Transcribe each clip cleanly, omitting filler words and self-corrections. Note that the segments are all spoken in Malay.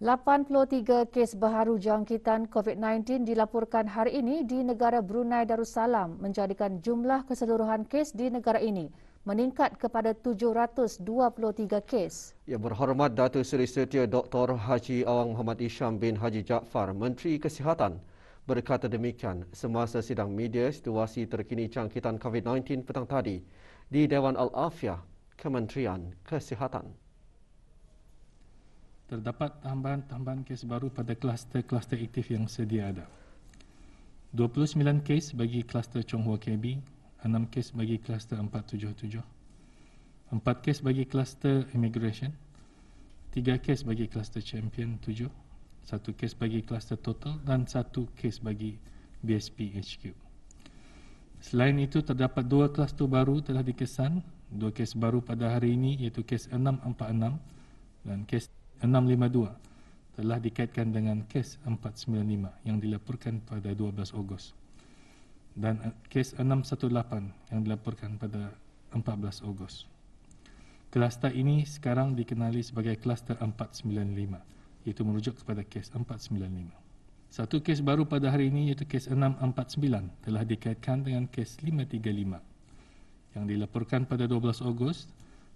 83 kes baharu jangkitan COVID-19 dilaporkan hari ini di negara Brunei Darussalam, menjadikan jumlah keseluruhan kes di negara ini meningkat kepada 723 kes. Yang Berhormat Datuk Seri Setia Dr. Haji Awang Muhammad Isham bin Haji Jaafar, Menteri Kesihatan, berkata demikian semasa sidang media situasi terkini jangkitan COVID-19 petang tadi di Dewan Al-Afiah, Kementerian Kesihatan. Terdapat tambahan kes baru pada kluster aktif yang sedia ada. 29 kes bagi kluster Chong Hua KB, 6 kes bagi kluster 477, 4 kes bagi kluster Immigration, 3 kes bagi kluster Champion 7, 1 kes bagi kluster Total dan 1 kes bagi BSP HQ. Selain itu, terdapat 2 kluster baru telah dikesan, 2 kes baru pada hari ini iaitu kes 646 dan kes 652 telah dikaitkan dengan kes 495 yang dilaporkan pada 12 Ogos dan kes 618 yang dilaporkan pada 14 Ogos. Kluster ini sekarang dikenali sebagai kluster 495, iaitu merujuk kepada kes 495. Satu kes baru pada hari ini iaitu kes 649 telah dikaitkan dengan kes 535 yang dilaporkan pada 12 Ogos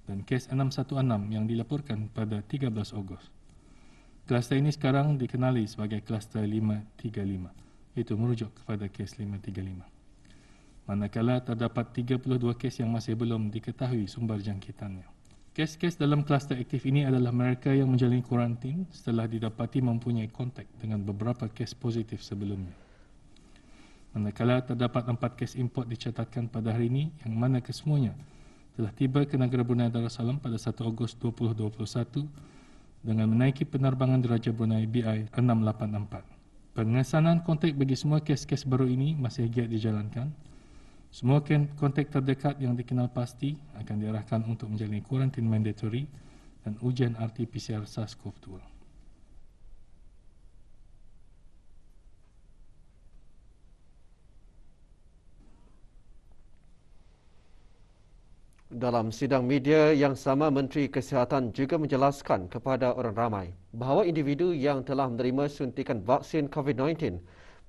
dan kes 616 yang dilaporkan pada 13 Ogos. Kluster ini sekarang dikenali sebagai kluster 535, iaitu merujuk kepada kes 535. Manakala terdapat 32 kes yang masih belum diketahui sumber jangkitannya. Kes-kes dalam kluster aktif ini adalah mereka yang menjalani kuarantin setelah didapati mempunyai kontak dengan beberapa kes positif sebelumnya. Manakala terdapat 4 kes import dicatatkan pada hari ini yang mana kesemuanya telah tiba ke negara Brunei Darussalam pada 1 Ogos 2021 dengan menaiki penerbangan diraja Brunei BI 684. Pengesanan kontak bagi semua kes-kes baru ini masih giat dijalankan. Semua kontak terdekat yang dikenal pasti akan diarahkan untuk menjalani kuarantin mandatory dan ujian RT-PCR SARS-CoV-2. Dalam sidang media yang sama, Menteri Kesihatan juga menjelaskan kepada orang ramai bahawa individu yang telah menerima suntikan vaksin COVID-19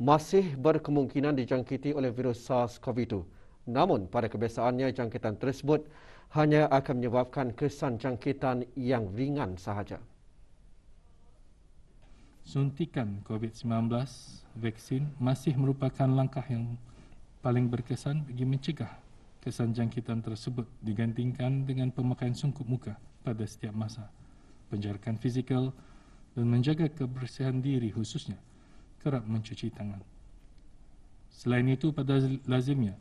masih berkemungkinan dijangkiti oleh virus SARS-CoV-2. Namun, pada kebiasaannya jangkitan tersebut hanya akan menyebabkan kesan jangkitan yang ringan sahaja. Suntikan COVID-19 vaksin masih merupakan langkah yang paling berkesan bagi mencegah kesan jangkitan tersebut digantikan dengan pemakaian sungkup muka pada setiap masa, penjarakan fizikal dan menjaga kebersihan diri khususnya kerap mencuci tangan. Selain itu, pada lazimnya,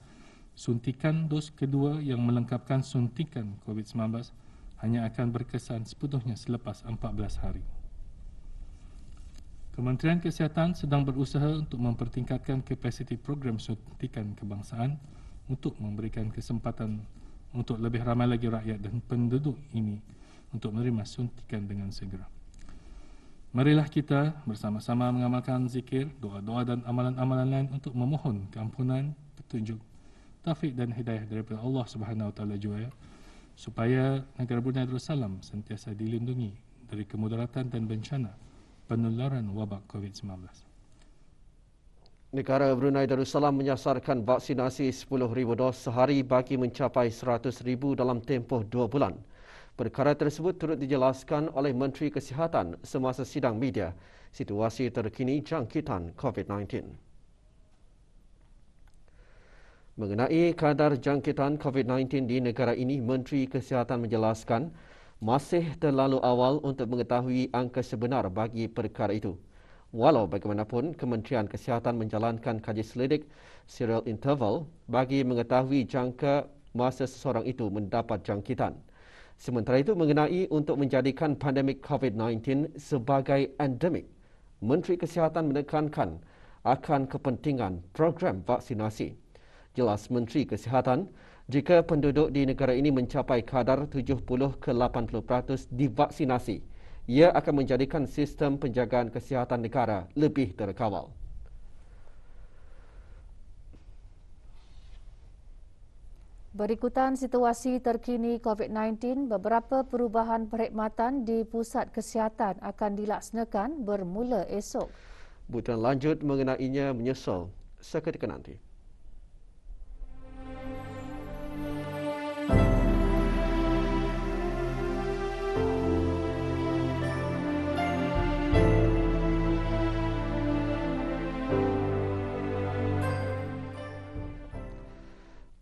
suntikan dos kedua yang melengkapkan suntikan COVID-19 hanya akan berkesan sepenuhnya selepas 14 hari. Kementerian Kesihatan sedang berusaha untuk mempertingkatkan kapasiti program suntikan kebangsaan untuk memberikan kesempatan untuk lebih ramai lagi rakyat dan penduduk ini untuk menerima suntikan dengan segera. Marilah kita bersama-sama mengamalkan zikir, doa-doa dan amalan-amalan lain untuk memohon keampunan, petunjuk, taufik dan hidayah daripada Allah Subhanahu Wa Taala juga, supaya negara Brunei Darussalam sentiasa dilindungi dari kemudaratan dan bencana penularan wabak COVID-19. Negara Brunei Darussalam menyasarkan vaksinasi 10,000 dos sehari bagi mencapai 100,000 dalam tempoh 2 bulan. Perkara tersebut turut dijelaskan oleh Menteri Kesihatan semasa sidang media situasi terkini jangkitan COVID-19. Mengenai kadar jangkitan COVID-19 di negara ini, Menteri Kesihatan menjelaskan masih terlalu awal untuk mengetahui angka sebenar bagi perkara itu. Walau bagaimanapun, Kementerian Kesihatan menjalankan kaji selidik serial interval bagi mengetahui jangka masa seseorang itu mendapat jangkitan. Sementara itu, mengenai untuk menjadikan pandemik COVID-19 sebagai endemik, Menteri Kesihatan menekankan akan kepentingan program vaksinasi. Jelas Menteri Kesihatan, jika penduduk di negara ini mencapai kadar 70 ke 80% divaksinasi, ia akan menjadikan sistem penjagaan kesihatan negara lebih terkawal. Berikutan situasi terkini COVID-19, beberapa perubahan perkhidmatan di pusat kesihatan akan dilaksanakan bermula esok. Butiran lanjut mengenainya menyusul seketika nanti.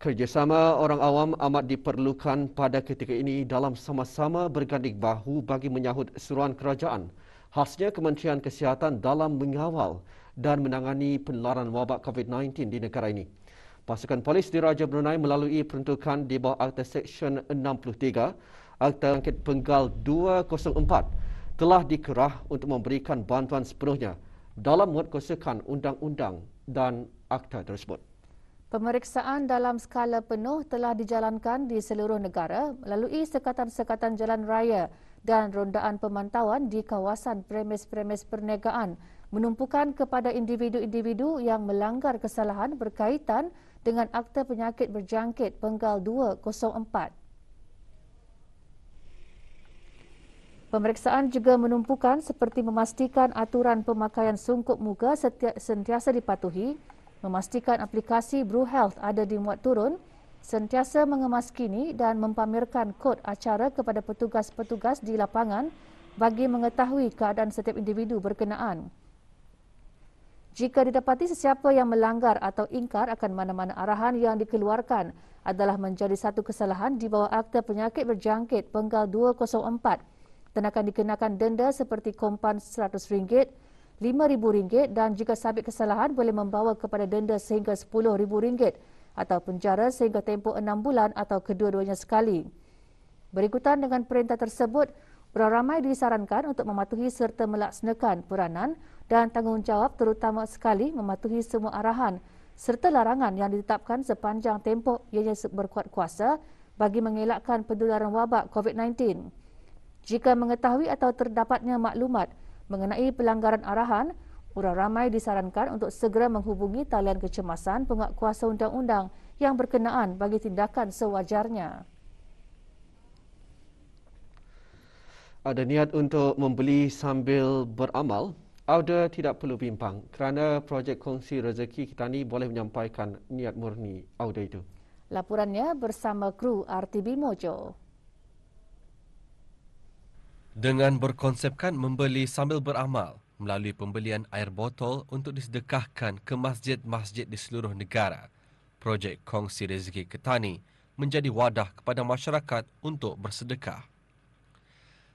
Kerjasama orang awam amat diperlukan pada ketika ini dalam sama-sama berganding bahu bagi menyahut seruan kerajaan. Khasnya Kementerian Kesihatan dalam mengawal dan menangani penularan wabak COVID-19 di negara ini. Pasukan polis di Raja Brunei melalui peruntukan di bawah Akta Seksyen 63, Akta Angket Penggal 204 telah dikerah untuk memberikan bantuan sepenuhnya dalam menguatkuasakan undang-undang dan akta tersebut. Pemeriksaan dalam skala penuh telah dijalankan di seluruh negara melalui sekatan-sekatan jalan raya dan rondaan pemantauan di kawasan premis-premis perniagaan menumpukan kepada individu-individu yang melanggar kesalahan berkaitan dengan Akta Penyakit Berjangkit Penggal 204. Pemeriksaan juga menumpukan seperti memastikan aturan pemakaian sungkup muka sentiasa dipatuhi, memastikan aplikasi BruHealth ada dimuat turun, sentiasa mengemas kini dan mempamerkan kod acara kepada petugas-petugas di lapangan bagi mengetahui keadaan setiap individu berkenaan. Jika didapati sesiapa yang melanggar atau ingkar akan mana-mana arahan yang dikeluarkan adalah menjadi satu kesalahan di bawah Akta Penyakit Berjangkit Penggal 204 dan akan dikenakan denda seperti kompan RM100, RM5,000 dan jika sabit kesalahan boleh membawa kepada denda sehingga RM10,000 atau penjara sehingga tempoh 6 bulan atau kedua-duanya sekali. Berikutan dengan perintah tersebut, orang ramai disarankan untuk mematuhi serta melaksanakan peranan dan tanggungjawab terutama sekali mematuhi semua arahan serta larangan yang ditetapkan sepanjang tempoh ianya berkuat kuasa bagi mengelakkan penularan wabak COVID-19. Jika mengetahui atau terdapatnya maklumat mengenai pelanggaran arahan, orang ramai disarankan untuk segera menghubungi talian kecemasan penguatkuasa undang-undang yang berkenaan bagi tindakan sewajarnya. Ada niat untuk membeli sambil beramal, Auda tidak perlu bimbang kerana projek kongsi rezeki kita ni boleh menyampaikan niat murni Auda itu. Laporannya bersama kru RTB Mojo. Dengan berkonsepkan membeli sambil beramal melalui pembelian air botol untuk disedekahkan ke masjid-masjid di seluruh negara, projek Kongsi Rezeki Ketani menjadi wadah kepada masyarakat untuk bersedekah.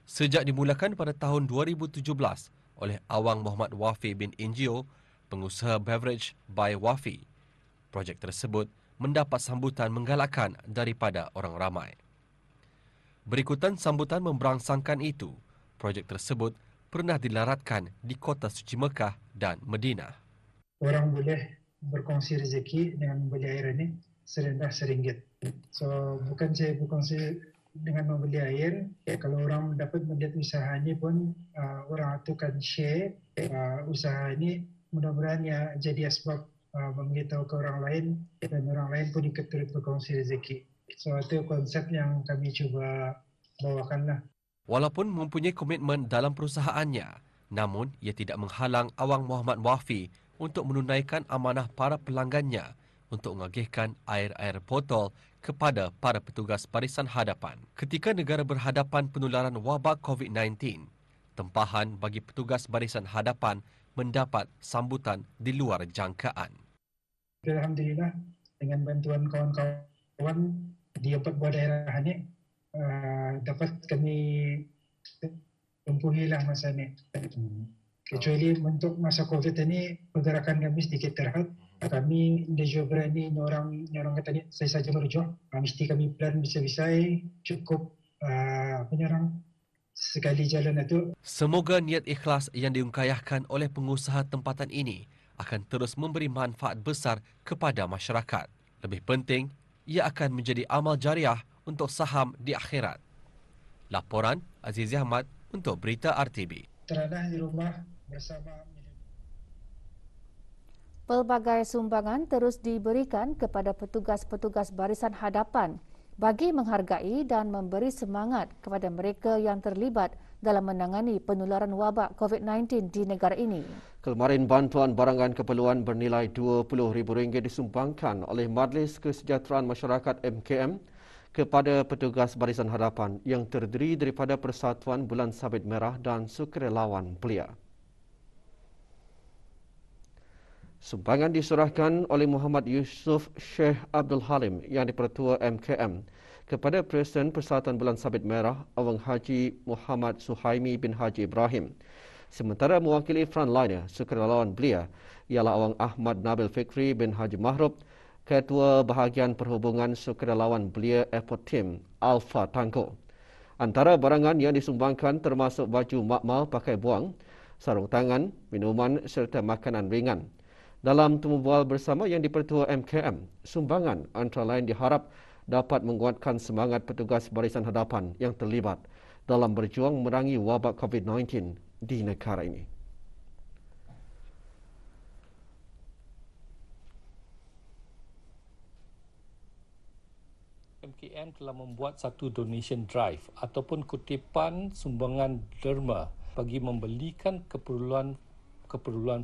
Sejak dimulakan pada tahun 2017 oleh Awang Muhammad Wafi bin Injio, pengusaha beverage by Wafi, projek tersebut mendapat sambutan menggalakkan daripada orang ramai. Berikutan sambutan memberangsangkan itu, projek tersebut pernah dilaratkan di kota suci Mekah dan Madinah. Orang boleh berkongsi rezeki dengan membeli air ini serendah RM1. So, bukan saya berkongsi dengan membeli air. Kalau orang dapat melihat usaha ini pun, orang itu akan share usaha ini. Mudah-mudahan ya jadi asbab memberitahu ke orang lain dan orang lain pun ikut turut berkongsi rezeki. So, itu konsep yang kami cuba bawakanlah. Walaupun mempunyai komitmen dalam perusahaannya, namun ia tidak menghalang Awang Muhammad Wafi untuk menunaikan amanah para pelanggannya untuk mengagihkan air-air botol kepada para petugas barisan hadapan. Ketika negara berhadapan penularan wabak COVID-19, tempahan bagi petugas barisan hadapan mendapat sambutan di luar jangkaan. Alhamdulillah, dengan bantuan kawan-kawan di 4 buah daerah ini, dapat kami tempuhilah masa ini. Kecuali untuk masa COVID ini, pergerakan kami sedikit terhad. Kami di Jogja ini, orang kata ni, saya saja merujuk. Mesti kami plan bisa-bisa cukup penyerang sekali jalan itu. Semoga niat ikhlas yang diungkayahkan oleh pengusaha tempatan ini akan terus memberi manfaat besar kepada masyarakat. Lebih penting, ia akan menjadi amal jariah untuk saham di akhirat. Laporan Azizi Ahmad untuk Berita RTB. Teranah di rumah bersama. Pelbagai sumbangan terus diberikan kepada petugas-petugas barisan hadapan bagi menghargai dan memberi semangat kepada mereka yang terlibat dalam menangani penularan wabak COVID-19 di negara ini. Kemarin bantuan barangan keperluan bernilai RM20,000 disumbangkan oleh Majlis Kesejahteraan Masyarakat MKM kepada petugas barisan hadapan yang terdiri daripada Persatuan Bulan Sabit Merah dan Sukarelawan Belia. Sumbangan diserahkan oleh Muhammad Yusof Sheikh Abdul Halim yang dipertua MKM kepada Presiden Persatuan Bulan Sabit Merah Awang Haji Muhammad Suhaimi bin Haji Ibrahim. Sementara mewakili frontliner Sukarelawan Belia ialah Awang Ahmad Nabil Fikri bin Haji Mahrub, Ketua Bahagian Perhubungan Sukarelawan Belia Airport Team Alfa Tangko. Antara barangan yang disumbangkan termasuk baju makmal pakai buang, sarung tangan, minuman serta makanan ringan. Dalam temu bual bersama yang dipertua MKM, sumbangan antara lain diharap dapat menguatkan semangat petugas barisan hadapan yang terlibat dalam berjuang memerangi wabak COVID-19 di negara ini. MKM telah membuat satu donation drive ataupun kutipan sumbangan derma bagi membelikan keperluan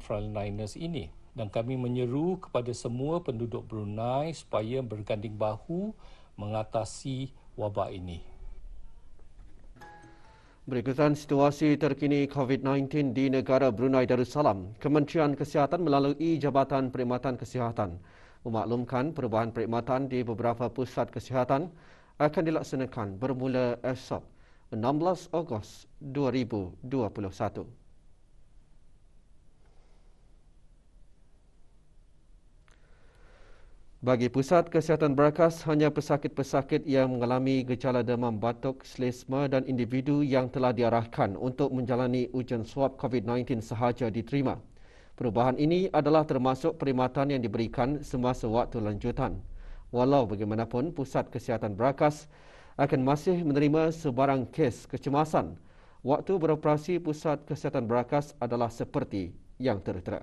frontliners ini. Dan kami menyeru kepada semua penduduk Brunei supaya berganding bahu mengatasi wabak ini. Berikutan situasi terkini COVID-19 di negara Brunei Darussalam, Kementerian Kesihatan melalui Jabatan Perkhidmatan Kesihatan memaklumkan perubahan perkhidmatan di beberapa pusat kesihatan akan dilaksanakan bermula esok 16 Ogos 2021. Bagi Pusat Kesihatan Berakas, hanya pesakit-pesakit yang mengalami gejala demam batuk, selesma dan individu yang telah diarahkan untuk menjalani ujian swab COVID-19 sahaja diterima. Perubahan ini adalah termasuk perkhidmatan yang diberikan semasa waktu lanjutan. Walau bagaimanapun, Pusat Kesihatan Berakas akan masih menerima sebarang kes kecemasan. Waktu beroperasi Pusat Kesihatan Berakas adalah seperti yang tertera.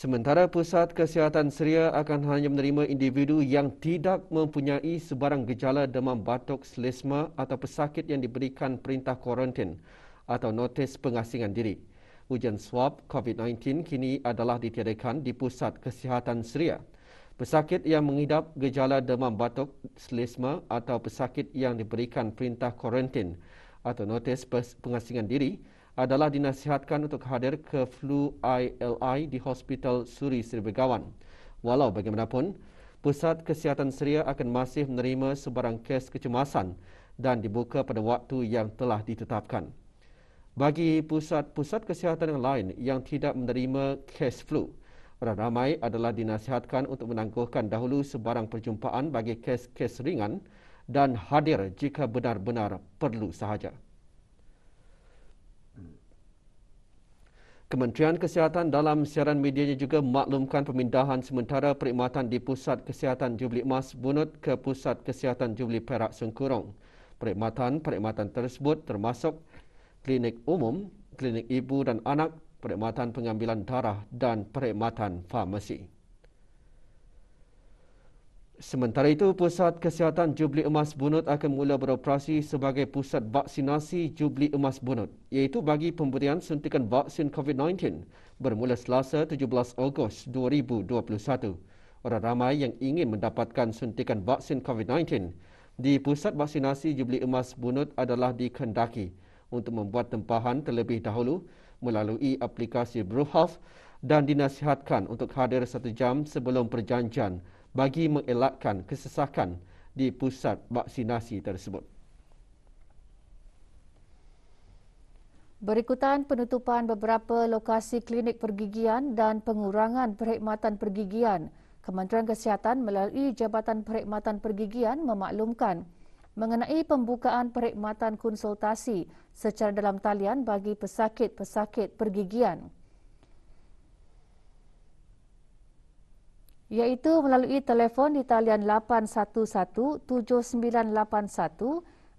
Sementara Pusat Kesihatan Seria akan hanya menerima individu yang tidak mempunyai sebarang gejala demam batuk, selesma atau pesakit yang diberikan perintah kuarantin atau notis pengasingan diri. Ujian swab COVID-19 kini adalah ditiadakan di Pusat Kesihatan Seria. Pesakit yang mengidap gejala demam batuk, selesma atau pesakit yang diberikan perintah kuarantin atau notis pengasingan diri adalah dinasihatkan untuk hadir ke Flu ILI di Hospital Suri Seri Begawan. Walau bagaimanapun, Pusat Kesihatan Seria akan masih menerima sebarang kes kecemasan dan dibuka pada waktu yang telah ditetapkan. Bagi pusat-pusat kesihatan yang lain yang tidak menerima kes flu, orang ramai adalah dinasihatkan untuk menangguhkan dahulu sebarang perjumpaan bagi kes-kes ringan dan hadir jika benar-benar perlu sahaja. Kementerian Kesihatan dalam siaran medianya juga memaklumkan pemindahan sementara perkhidmatan di Pusat Kesihatan Jubli Emas Bunut ke Pusat Kesihatan Jubli Perak Sengkurong. Perkhidmatan tersebut termasuk klinik umum, klinik ibu dan anak, perkhidmatan pengambilan darah dan perkhidmatan farmasi. Sementara itu, Pusat Kesihatan Jubli Emas Bunut akan mula beroperasi sebagai pusat vaksinasi Jubli Emas Bunut, iaitu bagi pemberian suntikan vaksin COVID-19 bermula Selasa 17 Ogos 2021. Orang ramai yang ingin mendapatkan suntikan vaksin COVID-19 di Pusat Vaksinasi Jubli Emas Bunut adalah dikehendaki untuk membuat tempahan terlebih dahulu melalui aplikasi BruHealth dan dinasihatkan untuk hadir 1 jam sebelum perjanjian bagi mengelakkan kesesakan di pusat vaksinasi tersebut. Berikutan penutupan beberapa lokasi klinik pergigian dan pengurangan perkhidmatan pergigian, Kementerian Kesihatan melalui Jabatan Perkhidmatan Pergigian memaklumkan mengenai pembukaan perkhidmatan konsultasi secara dalam talian bagi pesakit-pesakit pergigian, iaitu melalui telefon di talian 811-7981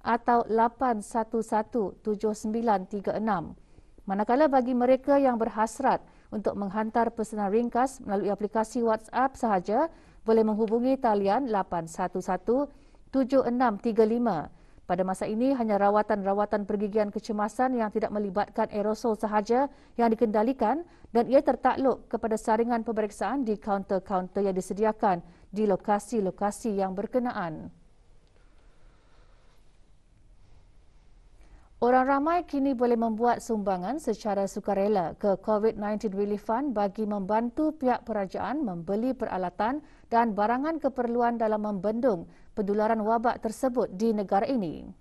atau 8117936. Manakala bagi mereka yang berhasrat untuk menghantar pesanan ringkas melalui aplikasi WhatsApp sahaja, boleh menghubungi talian 8117635. Pada masa ini, hanya rawatan-rawatan pergigian kecemasan yang tidak melibatkan aerosol sahaja yang dikendalikan dan ia tertakluk kepada saringan pemeriksaan di kaunter-kaunter yang disediakan di lokasi-lokasi yang berkenaan. Orang ramai kini boleh membuat sumbangan secara sukarela ke COVID-19 Relief Fund bagi membantu pihak kerajaan membeli peralatan dan barangan keperluan dalam membendung penularan wabak tersebut di negara ini.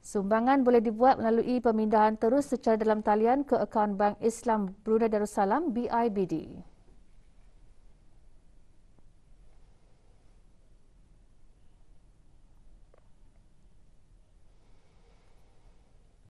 Sumbangan boleh dibuat melalui pemindahan terus secara dalam talian ke akaun Bank Islam Brunei Darussalam BIBD.